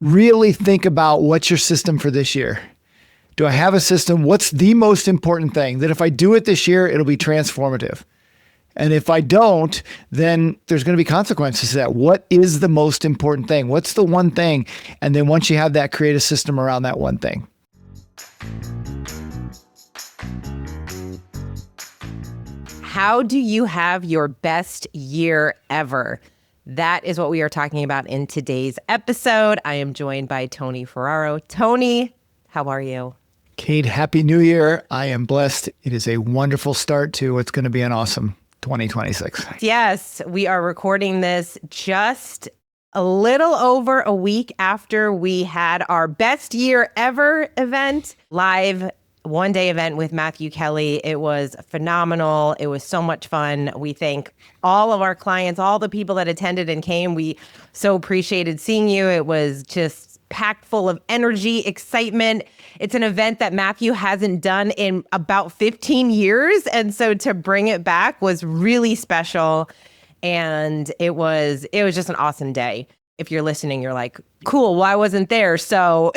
really think about what's your system for this year. Do I have a system? What's the most important thing that if I do it this year, it'll be transformative? And if I don't, then there's going to be consequences to that. What is the most important thing? What's the one thing? And then once you have that, create a system around that one thing. How do you have your best year ever? That is what we are talking about in today's episode. I am joined by Tony Ferraro. Tony, how are you? Kate, Happy New Year. I am blessed. It is a wonderful start to what's going to be an awesome 2026. Yes, we are recording this just a little over a week after we had our best year ever event, live one-day event with Matthew Kelly. It was phenomenal. It was so much fun. We thank all of our clients, all the people that attended and came. We so appreciated seeing you. It was just packed full of energy, excitement. It's an event that Matthew hasn't done in about 15 years. And so to bring it back was really special. And it was just an awesome day. If you're listening, you're like, cool, well, I wasn't there. So,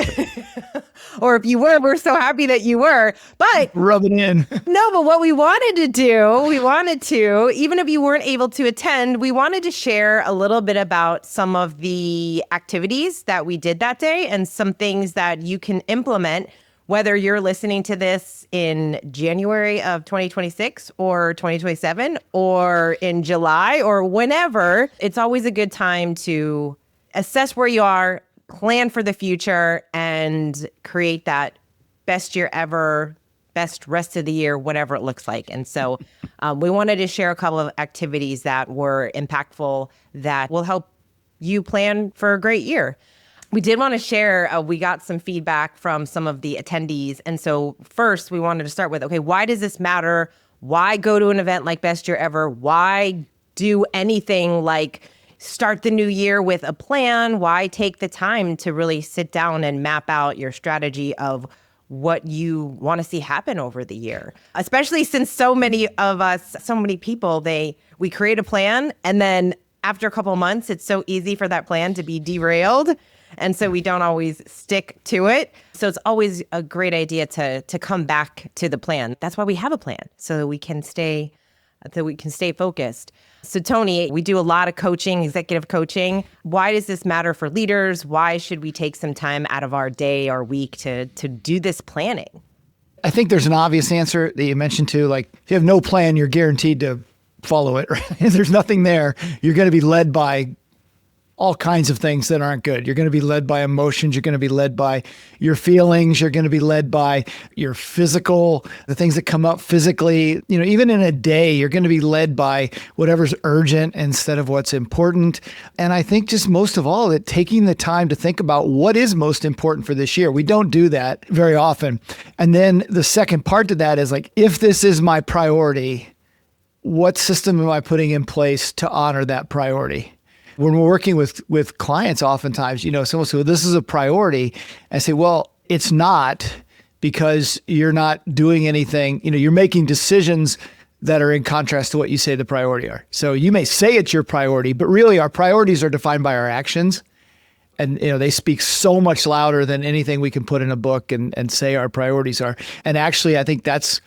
or if you were, we're so happy that you were. But rub it in. No, but what we wanted to do, even if you weren't able to attend, we wanted to share a little bit about some of the activities that we did that day and some things that you can implement, whether you're listening to this in January of 2026 or 2027 or in July or whenever. It's always a good time to assess where you are, plan for the future, and create that best year ever, best rest of the year, whatever it looks like. And so we wanted to share a couple of activities that were impactful that will help you plan for a great year. We did want to share, we got some feedback from some of the attendees. And so first we wanted to start with, okay, why does this matter? Why go to an event like Best Year Ever? Why do anything like start the new year with a plan? Why take the time to really sit down and map out your strategy of what you want to see happen over the year? Especially since so many of us, so many people, we create a plan, and then after a couple of months, it's so easy for that plan to be derailed. And so we don't always stick to it. So it's always a great idea to come back to the plan. That's why we have a plan, so that we can stay focused. So Tony, we do a lot of coaching, executive coaching. Why does this matter for leaders? Why should we take some time out of our day or week to do this planning? I think there's an obvious answer that you mentioned too. Like if you have no plan, you're guaranteed to follow it. Right? If there's nothing there, you're going to be led by all kinds of things that aren't good. You're going to be led by emotions. You're going to be led by your feelings. You're going to be led by your physical, the things that come up physically. Even in a day, you're going to be led by whatever's urgent instead of what's important. And I think just most of all, that taking the time to think about what is most important for this year. We don't do that very often. And then the second part to that is like, if this is my priority, what system am I putting in place to honor that priority? When we're working with clients, oftentimes, someone says, well, this is a priority. I say, well, it's not, because you're not doing anything. You're making decisions that are in contrast to what you say the priority are. So you may say it's your priority, but really our priorities are defined by our actions. And they speak so much louder than anything we can put in a book and say our priorities are. And actually, I think that's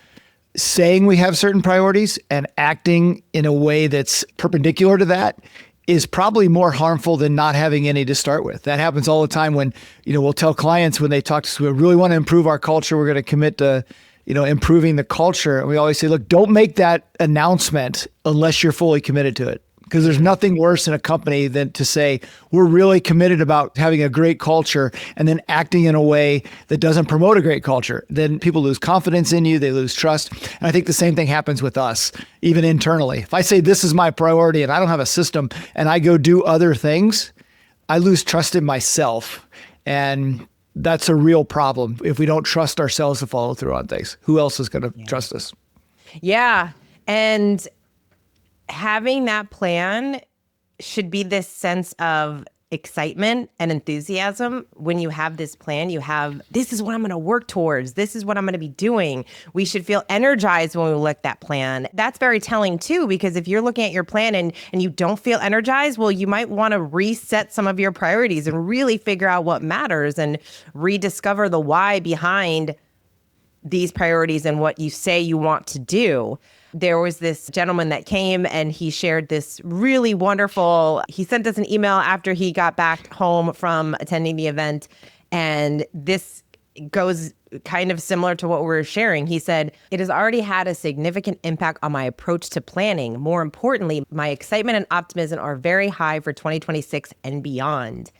saying we have certain priorities and acting in a way that's perpendicular to that is probably more harmful than not having any to start with. That happens all the time when, we'll tell clients when they talk to us, we really want to improve our culture. We're going to commit to, improving the culture. And we always say, look, don't make that announcement unless you're fully committed to it. Because there's nothing worse in a company than to say, we're really committed about having a great culture and then acting in a way that doesn't promote a great culture. Then people lose confidence in you, they lose trust. And I think the same thing happens with us, even internally. If I say this is my priority and I don't have a system and I go do other things, I lose trust in myself. And that's a real problem. If we don't trust ourselves to follow through on things, who else is going to trust us? Yeah. And having that plan should be this sense of excitement and enthusiasm when you have this plan. You have, this is what I'm going to work towards. This is what I'm going to be doing. We should feel energized when we look at that plan. That's very telling too, because if you're looking at your plan and you don't feel energized, well, you might want to reset some of your priorities and really figure out what matters and rediscover the why behind these priorities and what you say you want to do. There was this gentleman that came and he shared this really wonderful, he sent us an email after he got back home from attending the event. And this goes kind of similar to what we're sharing. He said, "It has already had a significant impact on my approach to planning. More importantly, my excitement and optimism are very high for 2026 and beyond."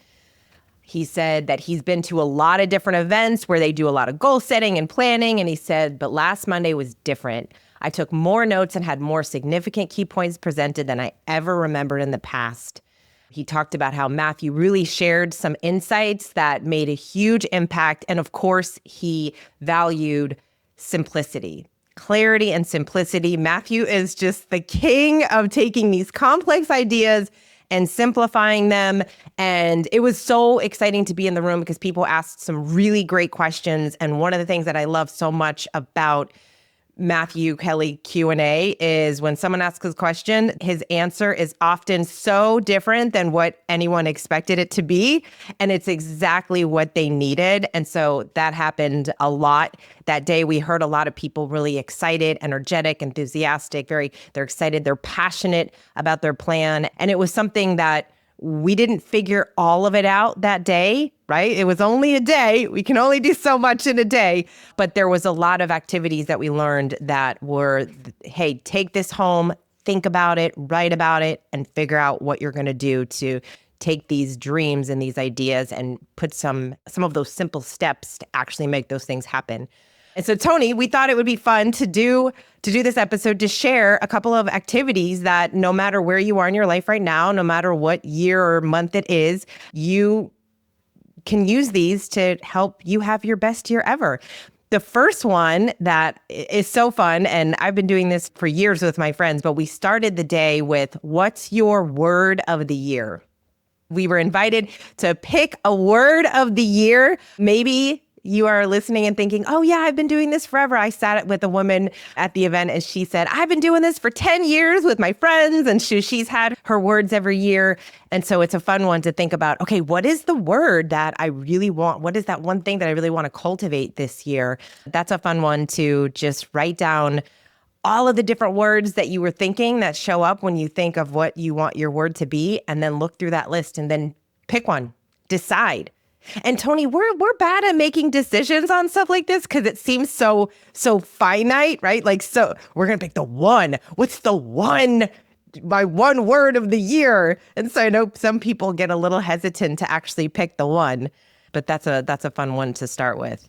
He said that he's been to a lot of different events where they do a lot of goal setting and planning. And he said, but last Monday was different. I took more notes and had more significant key points presented than I ever remembered in the past. He talked about how Matthew really shared some insights that made a huge impact. And of course, he valued simplicity. Clarity and simplicity. Matthew is just the king of taking these complex ideas and simplifying them. And it was so exciting to be in the room because people asked some really great questions. And one of the things that I love so much about Matthew Kelly Q&A is when someone asks a question, his answer is often so different than what anyone expected it to be. And it's exactly what they needed. And so that happened a lot. That day, we heard a lot of people really excited, energetic, enthusiastic, they're excited, they're passionate about their plan. And it was something that we didn't figure all of it out that day, right? It was only a day. We can only do so much in a day. But there was a lot of activities that we learned that were, hey, take this home, think about it, write about it, and figure out what you're going to do to take these dreams and these ideas and put some of those simple steps to actually make those things happen. And so, Tony, we thought it would be fun to do this episode to share a couple of activities that no matter where you are in your life right now, no matter what year or month it is, you can use these to help you have your best year ever. The first one that is so fun, and I've been doing this for years with my friends, but we started the day with, what's your word of the year? We were invited to pick a word of the year. Maybe you are listening and thinking, oh yeah, I've been doing this forever. I sat with a woman at the event and she said, I've been doing this for 10 years with my friends, and she's had her words every year. And so it's a fun one to think about, okay, what is the word that I really want? What is that one thing that I really want to cultivate this year? That's a fun one to just write down all of the different words that you were thinking that show up when you think of what you want your word to be, and then look through that list and then pick one, decide. And Tony, we're bad at making decisions on stuff like this because it seems so finite, right? Like, so we're going to pick the one. What's my one word of the year? And so I know some people get a little hesitant to actually pick the one, but that's a fun one to start with.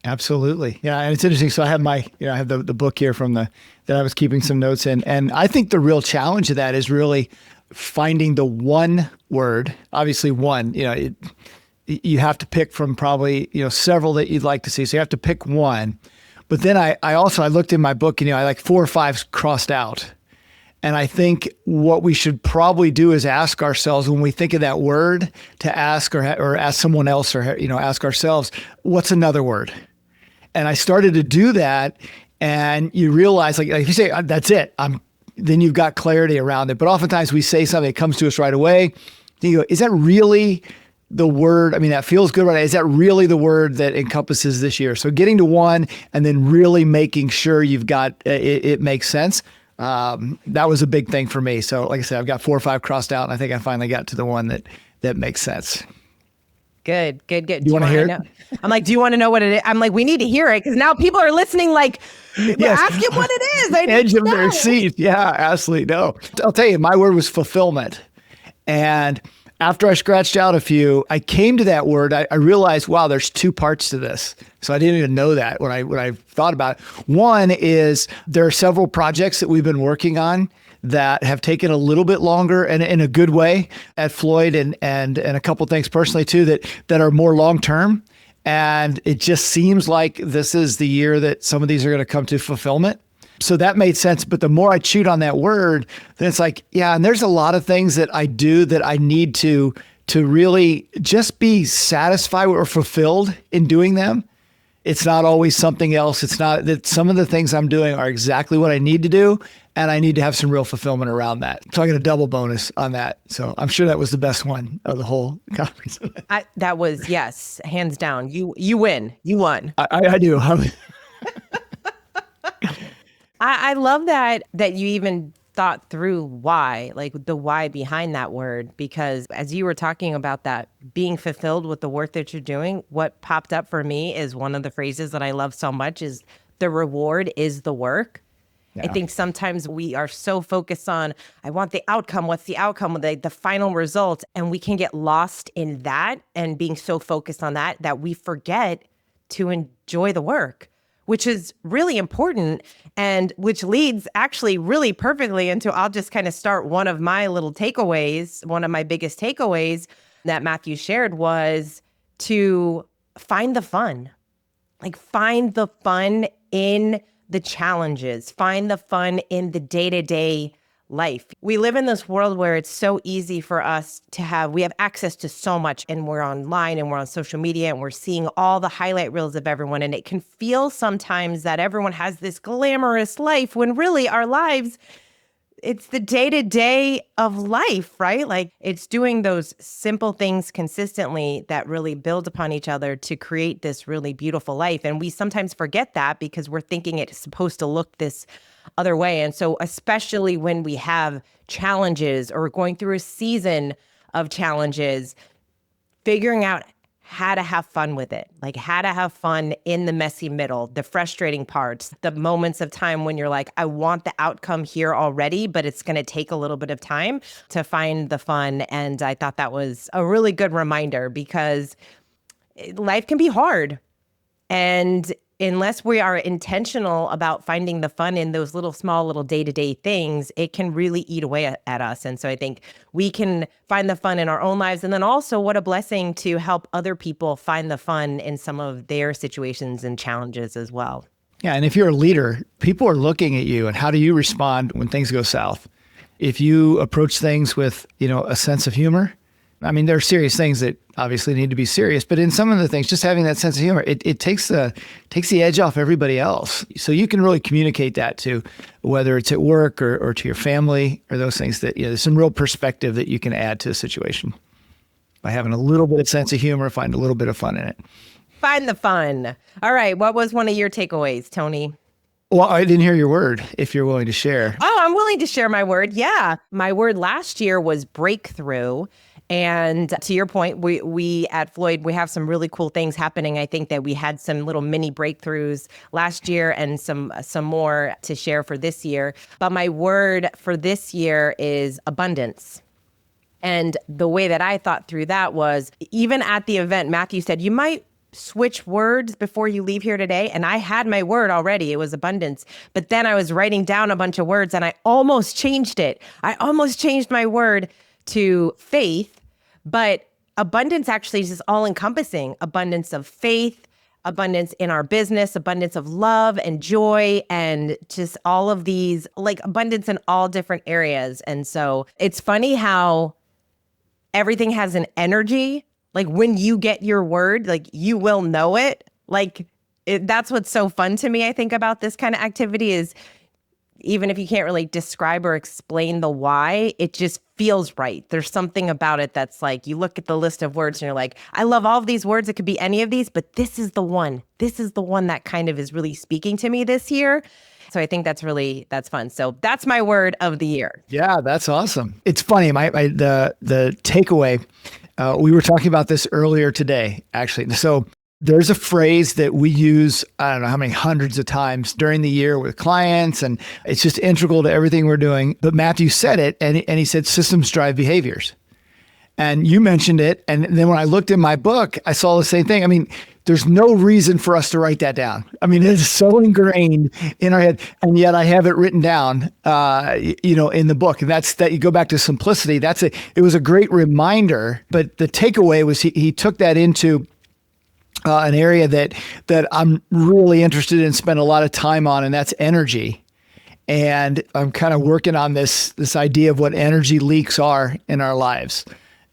Absolutely. Yeah. And it's interesting. So I have I have the book here that I was keeping some notes in. And I think the real challenge of that is really finding the one word. Obviously one, you have to pick from probably, several that you'd like to see. So you have to pick one. But then I looked in my book and, I like 4 or 5 crossed out. And I think what we should probably do is ask ourselves when we think of that word to ask or ask someone else or, ask ourselves, what's another word? And I started to do that, and you realize like if you say, that's it, then you've got clarity around it. But oftentimes we say something that comes to us right away. Then you go, is that really the word? I mean, that feels good, right? Is that really the word that encompasses this year? So getting to one and then really making sure you've got, it makes sense. That was a big thing for me. So like I said, I've got 4 or 5 crossed out, and I think I finally got to the one that makes sense. Good. Do you want to hear it? I'm like, do you want to know what it is? I'm like, we need to hear it because now people are listening like, yes. Ask him what it is. I edge of their seat. Yeah, absolutely. No. I'll tell you, my word was fulfillment. And after I scratched out a few, I came to that word. I realized, wow, there's 2 parts to this. So I didn't even know that when I thought about it. One is there are several projects that we've been working on that have taken a little bit longer, and in a good way, at Floyd, and a couple of things personally too that are more long-term. And it just seems like this is the year that some of these are going to come to fulfillment. So that made sense. But the more I chewed on that word, then it's like, yeah, and there's a lot of things that I do that I need to to really just be satisfied or fulfilled in doing them. It's not always something else. It's not that some of the things I'm doing are exactly what I need to do, and I need to have some real fulfillment around that. So I got a double bonus on that. So I'm sure that was the best one of the whole conference. That was, yes, hands down. You win. You won. I do. I love that you even thought through why, like the why behind that word, because as you were talking about that, being fulfilled with the work that you're doing, what popped up for me is one of the phrases that I love so much is the reward is the work. Yeah. I think sometimes we are so focused on, I want the outcome. What's the outcome? The final result. And we can get lost in that and being so focused on that we forget to enjoy the work, which is really important, and which leads actually really perfectly into, I'll just kind of start one of my little takeaways. One of my biggest takeaways that Matthew shared was to find the fun. Like, find the fun in the challenges, find the fun in the day-to-day life. We live in this world where it's so easy for us to we have access to so much, and we're online and we're on social media and we're seeing all the highlight reels of everyone. And it can feel sometimes that everyone has this glamorous life when really our lives, it's the day-to-day of life, right? Like, it's doing those simple things consistently that really build upon each other to create this really beautiful life. And we sometimes forget that because we're thinking it's supposed to look this other way. And so especially when we have challenges or going through a season of challenges, figuring out how to have fun with it, like how to have fun in the messy middle, the frustrating parts, the moments of time when you're like, I want the outcome here already, but it's going to take a little bit of time to find the fun. And I thought that was a really good reminder, because life can be hard. And unless we are intentional about finding the fun in those small little day-to-day things, it can really eat away at us. And so I think we can find the fun in our own lives. And then also, what a blessing to help other people find the fun in some of their situations and challenges as well. Yeah. And if you're a leader, people are looking at you, and how do you respond when things go south? If you approach things with, a sense of humor, I mean, there are serious things that obviously need to be serious, but in some of the things, just having that sense of humor, it takes the edge off everybody else. So you can really communicate that to, whether it's at work or to your family or those things, that there's some real perspective that you can add to a situation by having a little bit of sense of humor, find a little bit of fun in it. Find the fun. All right. What was one of your takeaways, Tony? Well, I didn't hear your word, if you're willing to share. Oh, I'm willing to share my word. Yeah. My word last year was breakthrough. And to your point, we at Floyd, we have some really cool things happening. I think that we had some little mini breakthroughs last year and some more to share for this year. But my word for this year is abundance. And the way that I thought through that was, even at the event, Matthew said, you might switch words before you leave here today. And I had my word already. It was abundance. But then I was writing down a bunch of words and I almost changed it. I almost changed my word to faith, but abundance actually is just all encompassing. Abundance of faith, abundance in our business, abundance of love and joy, and just all of these, like abundance in all different areas. And so it's funny how everything has an energy. Like when you get your word, like you will know it. That's what's so fun to me, I think, about this kind of activity is, even if you can't really describe or explain the why, it just feels right. There's something about it that's like, you look at the list of words and you're like, I love all of these words. It could be any of these, but this is the one. This is the one that kind of is really speaking to me this year. So I think that's fun. So that's my word of the year. Yeah, that's awesome. It's funny. The takeaway, we were talking about this earlier today, actually. So there's a phrase that we use, I don't know how many hundreds of times during the year with clients, and it's just integral to everything we're doing. But Matthew said it, and he said, systems drive behaviors. And you mentioned it. And then when I looked in my book, I saw the same thing. I mean, there's no reason for us to write that down. I mean, it's so ingrained in our head. And yet I have it written down, in the book. And that's that you go back to simplicity. It was a great reminder. But the takeaway was he took that into an area that I'm really interested in, spend a lot of time on, and that's energy. And I'm kind of working on this idea of what energy leaks are in our lives.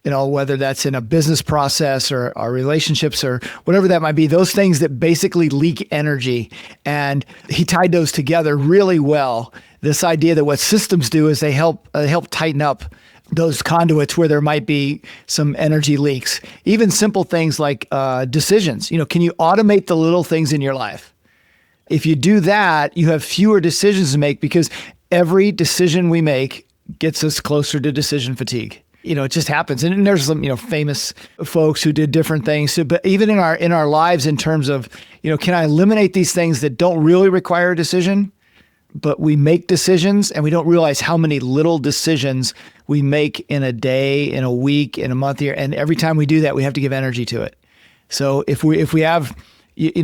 whether that's in a business process or our relationships or whatever that might be, those things that basically leak energy. And he tied those together really well. This idea that what systems do is they help tighten up those conduits where there might be some energy leaks. Even simple things like decisions. Can you automate the little things in your life? If you do that, you have fewer decisions to make because every decision we make gets us closer to decision fatigue. It just happens. And there's some, famous folks who did different things. So, but even in our lives, in terms of, can I eliminate these things that don't really require a decision, but we make decisions and we don't realize how many little decisions we make in a day, in a week, in a month, year. And every time we do that, we have to give energy to it. So if we have,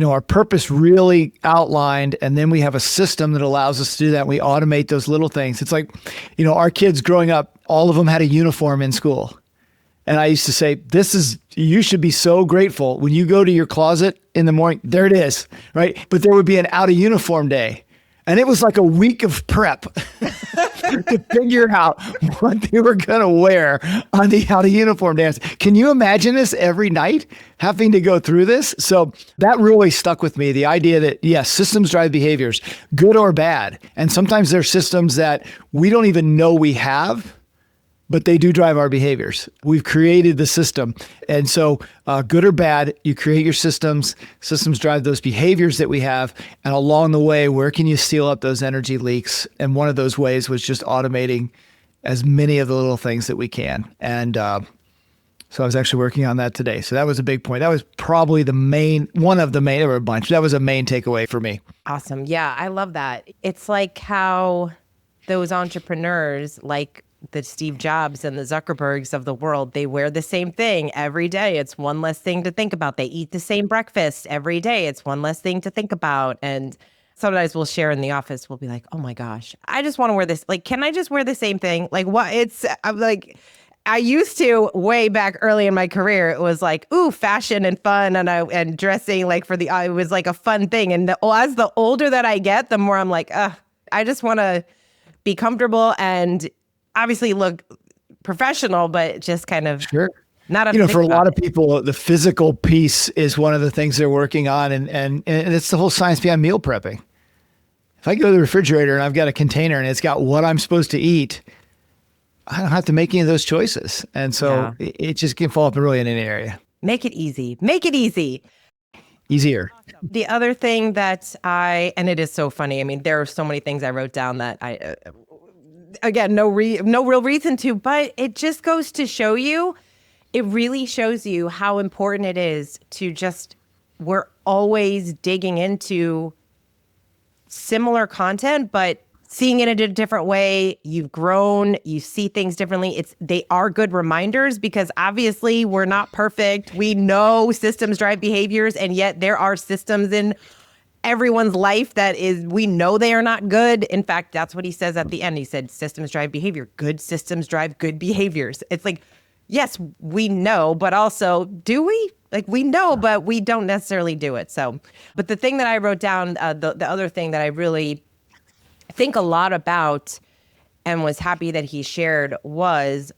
our purpose really outlined, and then we have a system that allows us to do that, and we automate those little things. It's like, our kids growing up, all of them had a uniform in school. And I used to say, you should be so grateful when you go to your closet in the morning, there it is, right? But there would be an out of uniform day. And it was like a week of prep to figure out what they were going to wear on the out of uniform dance. Can you imagine this every night, having to go through this? So that really stuck with me. The idea that, yes, systems drive behaviors, good or bad. And sometimes they're systems that we don't even know we have, but they do drive our behaviors. We've created the system. And so good or bad, you create your systems. Systems drive those behaviors that we have. And along the way, where can you seal up those energy leaks? And one of those ways was just automating as many of the little things that we can. And so I was actually working on that today. So that was a big point. That was probably one of the main, there were a bunch. That was a main takeaway for me. Awesome. Yeah, I love that. It's like how those entrepreneurs, like the Steve Jobs and the Zuckerbergs of the world, they wear the same thing every day. It's one less thing to think about. They eat the same breakfast every day. It's one less thing to think about. And sometimes we'll share in the office. We'll be like, oh my gosh, I just want to wear this. Like, can I just wear the same thing? Like what? I'm like, I used to way back early in my career, it was like, ooh, fashion and fun and dressing like it was like a fun thing. And as the older that I get, the more I'm like, I just want to be comfortable and obviously look professional, but just kind of not for a lot of people, the physical piece is one of the things they're working on. And it's the whole science behind meal prepping. If I go to the refrigerator and I've got a container and it's got what I'm supposed to eat, I don't have to make any of those choices. And so it just can fall up really in any area. Make it easy. Make it easy. Easier. The other thing that and it is so funny. I mean, there are so many things I wrote down that again, no real reason to, but it just goes to show you, it really shows you how important it is to we're always digging into similar content, but seeing it in a different way. You've grown, you see things differently. They are good reminders because obviously we're not perfect. We know systems drive behaviors, and yet there are systems in everyone's life we know they are not good. In fact, that's what he says at the end. He said, systems drive behavior. Good systems drive good behaviors. It's like, yes, we know, but also, do we? Like, we know, but we don't necessarily do it. So, but the thing that I wrote down, the other thing that I really think a lot about and was happy that he shared was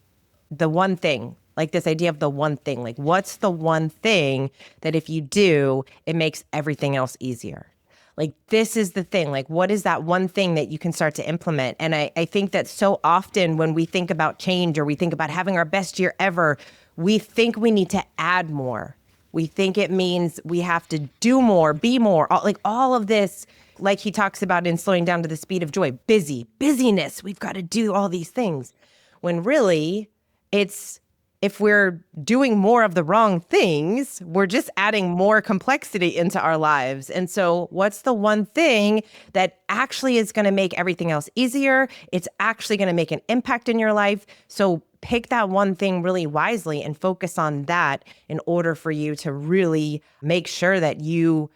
the one thing. Like this idea of the one thing. Like, what's the one thing that if you do, it makes everything else easier? Like, this is the thing. Like, what is that one thing that you can start to implement? And I think that so often when we think about change or we think about having our best year ever, we think we need to add more. We think it means we have to do more, be more, like all of this, like he talks about in Slowing Down to the Speed of Joy, busyness. We've got to do all these things. When really if we're doing more of the wrong things, we're just adding more complexity into our lives. And so what's the one thing that actually is going to make everything else easier? It's actually going to make an impact in your life. So pick that one thing really wisely and focus on that in order for you to really make sure that you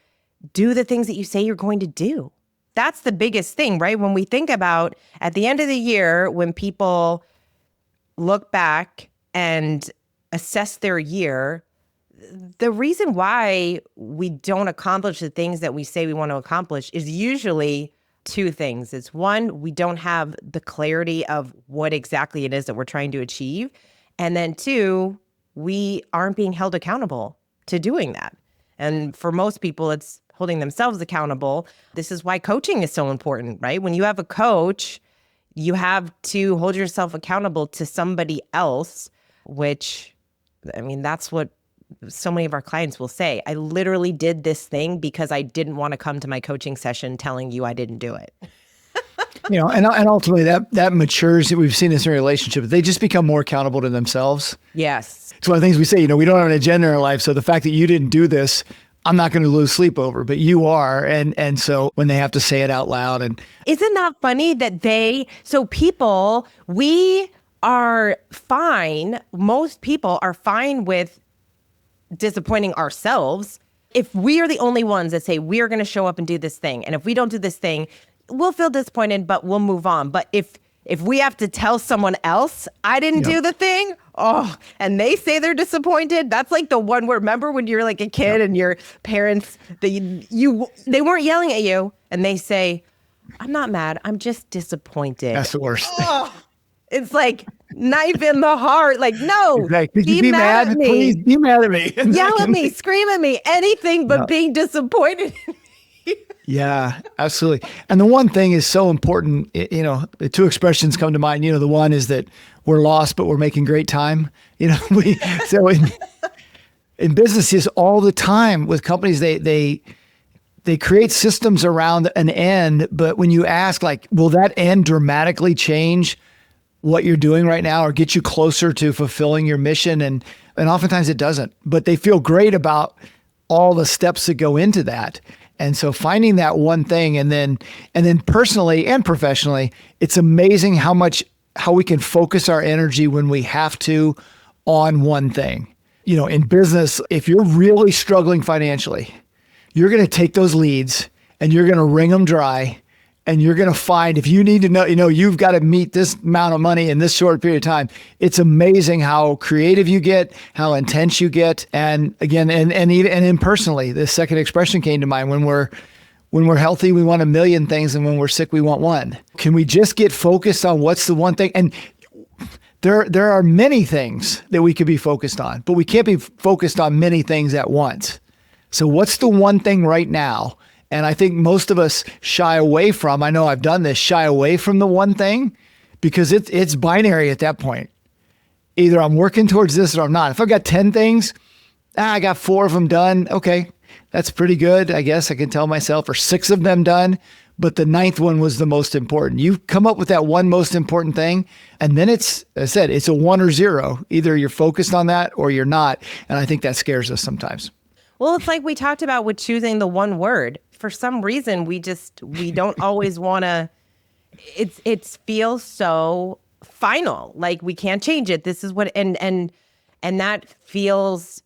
do the things that you say you're going to do. That's the biggest thing, right? When we think about at the end of the year, when people look back and assess their year, the reason why we don't accomplish the things that we say we want to accomplish is usually two things. It's one, we don't have the clarity of what exactly it is that we're trying to achieve. And then two, we aren't being held accountable to doing that. And for most people, it's holding themselves accountable. This is why coaching is so important, right? When you have a coach, you have to hold yourself accountable to somebody else, which, I mean, that's what so many of our clients will say. I literally did this thing because I didn't want to come to my coaching session telling you I didn't do it. And ultimately that matures. We've seen this in relationships. They just become more accountable to themselves. Yes. It's one of the things we say, we don't have an agenda in our life. So the fact that you didn't do this, I'm not going to lose sleep over, but you are. And so when they have to say it out loud. And isn't that funny that we are fine. Most people are fine with disappointing ourselves if we are the only ones that say we're going to show up and do this thing. And if we don't do this thing, we'll feel disappointed, but we'll move on. But if we have to tell someone else I didn't do the thing, and they say they're disappointed, that's like the one where, remember when you're like a kid and your parents, they weren't yelling at you and they say, I'm not mad, I'm just disappointed. That's the worst. It's like knife in the heart. Like, no, exactly. Could you be mad at me? Please be mad at me. Yell at me, scream at me, anything but being disappointed. Yeah, absolutely. And the one thing is so important, the two expressions come to mind. The one is that we're lost, but we're making great time. So in businesses all the time with companies, they create systems around an end. But when you ask, like, will that end dramatically change what you're doing right now or get you closer to fulfilling your mission? And oftentimes it doesn't, but they feel great about all the steps that go into that. And so finding that one thing, and then personally and professionally, it's amazing how we can focus our energy when we have to on one thing. In business, if you're really struggling financially, you're going to take those leads and you're going to wring them dry. And you're going to find, if you need to know, you've got to meet this amount of money in this short period of time. It's amazing how creative you get, how intense you get. And again, and personally, the second expression came to mind. When we're healthy, we want a million things. And when we're sick, we want one. Can we just get focused on what's the one thing? And there are many things that we could be focused on, but we can't be focused on many things at once. So what's the one thing right now? And I think most of us shy away from the one thing because it's binary at that point. Either I'm working towards this or I'm not. If I've got 10 things, I got 4 of them done. Okay, that's pretty good. I guess I can tell myself, or 6 of them done, but the 9th one was the most important. You come up with that one most important thing, and then it's a 1 or 0. Either you're focused on that or you're not. And I think that scares us sometimes. Well, it's like we talked about with choosing the one word. For some reason, we don't always want to, it feels so final, like we can't change it. This is what, and that feels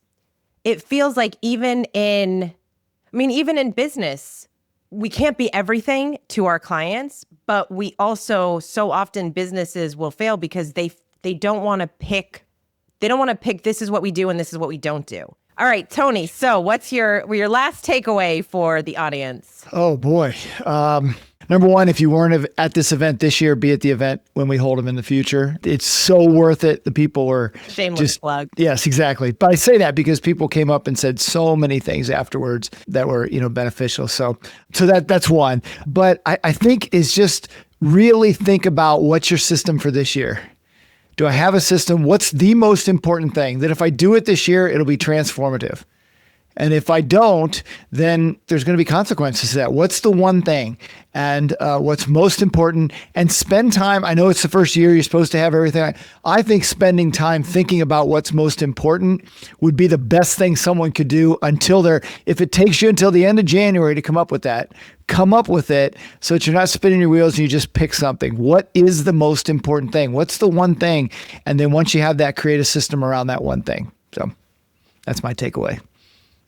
like even in business, we can't be everything to our clients, but we also, so often businesses will fail because they don't want to pick, this is what we do and this is what we don't do. All right, Tony. So what's your last takeaway for the audience? Oh boy. Number one, if you weren't at this event this year, be at the event when we hold them in the future. It's so worth it. The people were shameless plug. Yes, exactly. But I say that because people came up and said so many things afterwards that were, beneficial. So that's one. But I think is just really think about what's your system for this year. Do I have a system? What's the most important thing that if I do it this year, it'll be transformative? And if I don't, then there's going to be consequences to that. What's the one thing? And what's most important? And spend time. I know it's the first year you're supposed to have everything. I think spending time thinking about what's most important would be the best thing someone could do if it takes you until the end of January to come up with that, come up with it so that you're not spinning your wheels and you just pick something. What is the most important thing? What's the one thing? And then once you have that, create a system around that one thing. So that's my takeaway.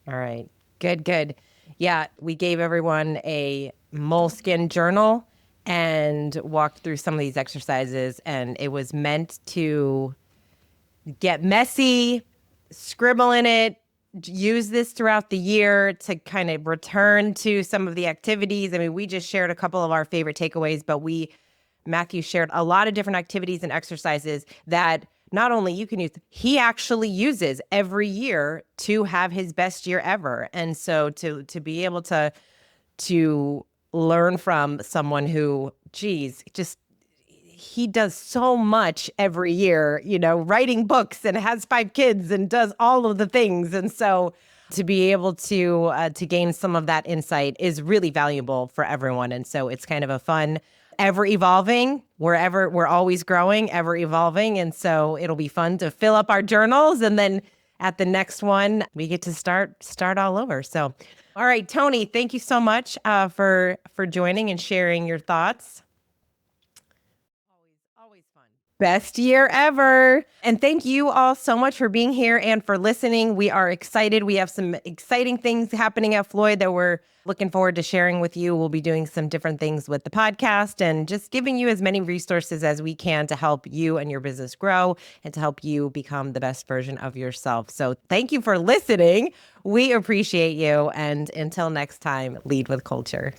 All right. Good. Yeah, we gave everyone a moleskin journal and walked through some of these exercises, and it was meant to get messy, scribble in it, use this throughout the year to kind of return to some of the activities. I mean, we just shared a couple of our favorite takeaways, but Matthew shared a lot of different activities and exercises that not only you can use, he actually uses every year to have his best year ever. And so to be able to learn from someone who, geez, just he does so much every year, writing books and has 5 kids and does all of the things. And so to be able to gain some of that insight is really valuable for everyone. And so it's kind of a fun, ever evolving, we're always growing, ever evolving. And so it'll be fun to fill up our journals. And then at the next one, we get to start all over. So, all right, Tony, thank you so much for joining and sharing your thoughts. Always fun. Best year ever. And thank you all so much for being here and for listening. We are excited. We have some exciting things happening at Floyd that we're looking forward to sharing with you. We'll be doing some different things with the podcast and just giving you as many resources as we can to help you and your business grow and to help you become the best version of yourself. So thank you for listening. We appreciate you. And until next time, lead with culture.